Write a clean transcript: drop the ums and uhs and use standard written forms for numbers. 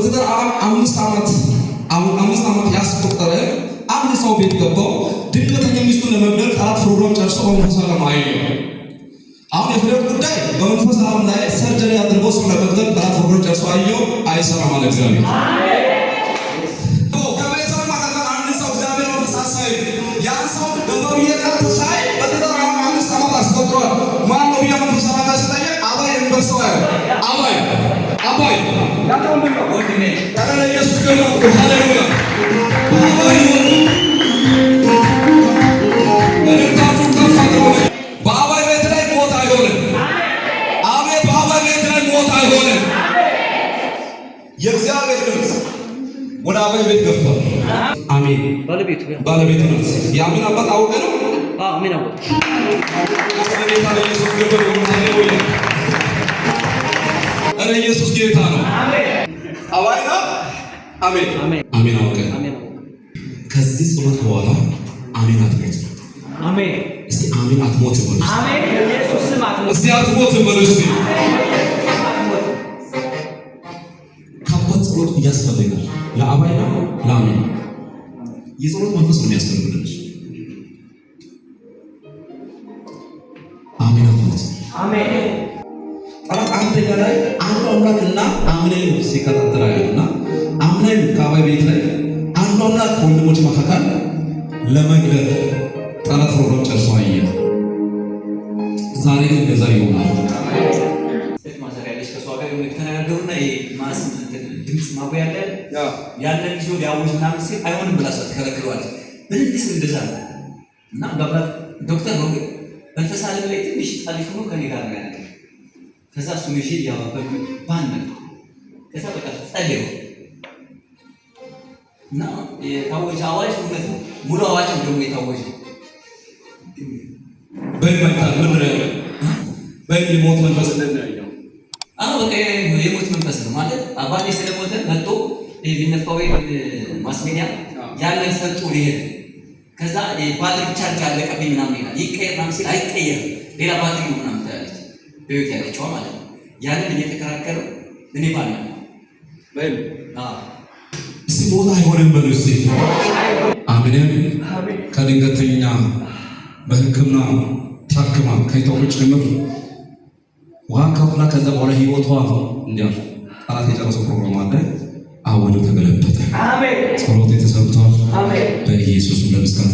በትዳር ዓለም 5 ዓመት ያስቆጠረ አንድ ሰው ቤት ገብቶ ድንገተኛ ሚስቱን ለመግደል 4 ፕሮግራም ጨርሶ በመንፈሳዊ ዓለም አየው። አሁን የፍርድ ጉዳይ በመንፈሳዊ ዓለም ላይ ሰርጀሪ አድርጎ ሰው ለመግደል 4 ፕሮግራም ጨርሶ አየው። አይሰራም አለ እግዚአብሔር። ከቤተሰብ መካከል አንድ ሰው እግዚአብሔር ተሳሳይ ያን ሰው በመብዬ ሳይ በትዳር ዓለም 5 ዓመት አስቆጥሯል። ማን ነው የመንፈሳዊ ዓለም ሲጠየቅ አባይ የሚበርሰው አባይ ያለው ምንድን ነው ወንድሜ? ታዲያ ኢየሱስ ክርስቶስ ሃሌሉያ በአባይ ቤት ላይ ሞት አይሆንም። አሜን። በአባይ ቤት ላይ ሞት አይሆንም። የእግዚአብሔር ድምፅ ወደ አባይ ቤት ገብቷል። አሜን። ባለቤቱ ናት። የአሜን አባት አውቀ ነው። አሜን አውቀ ኢየሱስ ገበረ ሃሌሉያ እረ ኢየሱስ ጌታ ነው። አሜን። አዋይና አሜን አሜን አውቀ ከዚህ ጸሎት በኋላ አሜን አትሞት። አሜን። እስቲ አሜን አትሞት በሉ። አሜን። ኢየሱስ ስም አትሞት። እስቲ አትሞት በሉ። እስቲ ከባድ ጸሎት ያስፈልጋል። ለአባይና ለአሜን የጸሎት መንፈስ ነው የሚያስፈልግልሽ። አሜን አትሞት። አሜን። ጠላት አንደኛ ላይ አንዱ አምላክና አምነን ሲከታተል ያለና አምነን ከአባይ ቤት ላይ አንዱ አምላክ ከወንድሞች መካከል ለመግደል ጠላት ፕሮግራም ጨርሶ አየ። ዛሬ ግን እንደዛ ይሆናል። ማሰሪያለሽ ከሷ ጋር ተነጋገሩና ማስ ድምጽ ማጉያ ያለ ጊዜ ሊያውጅ ምናምን ሲል አይሆንም ብላ ሰው ተከለክለዋለች። በልድስ እንደዛ ነው እና ባባት ዶክተር ነው መንፈስ ዓለም ላይ ትንሽ ጻልሽ ሆኖ ከኔ ጋር ነው ያለው። ከዛ እሱ ምሽ ያባበኩ ባን ከዛ በቃ ጸልዩ እና የታወጀ አዋጅ እውነት ነው። ሙሉ አዋጅ ደግሞ የታወጀ በመጣል ምድረ በሚሞት መንፈስ እንደሚያየው በቃ የሞት መንፈስ ነው ማለት አባቴ ስለሞተ መጥቶ ሊነፋው ማስሜዲያ ያለን ሰጡ ሊሄድ ከዛ ባትሪ ቻርጅ አለቀብኝ ምናምን ይላል። ይቀየር ምናምን ሲል አይቀየርም ሌላ ባትሪ ነው ምናምን ታያለች በህይወት ያለችው ማለት ነው። ያንን እየተከራከረው እኔ ባለ በል እስቲ ሞት አይሆንም በሉ እስቲ አሜን። ከድንገተኛ በሕክምና ታክማ ከይተውጭ ጭምር ውሃ ከፍላ ከዛ በኋላ ህይወቷ እንዲያልፍ ጠላት የጨረሰው ፕሮግራም አለ። አወዱ ተገለበጠ። አሜን። ጸሎት ተሰምቷል። አሜን። በኢየሱስ ለምስጋና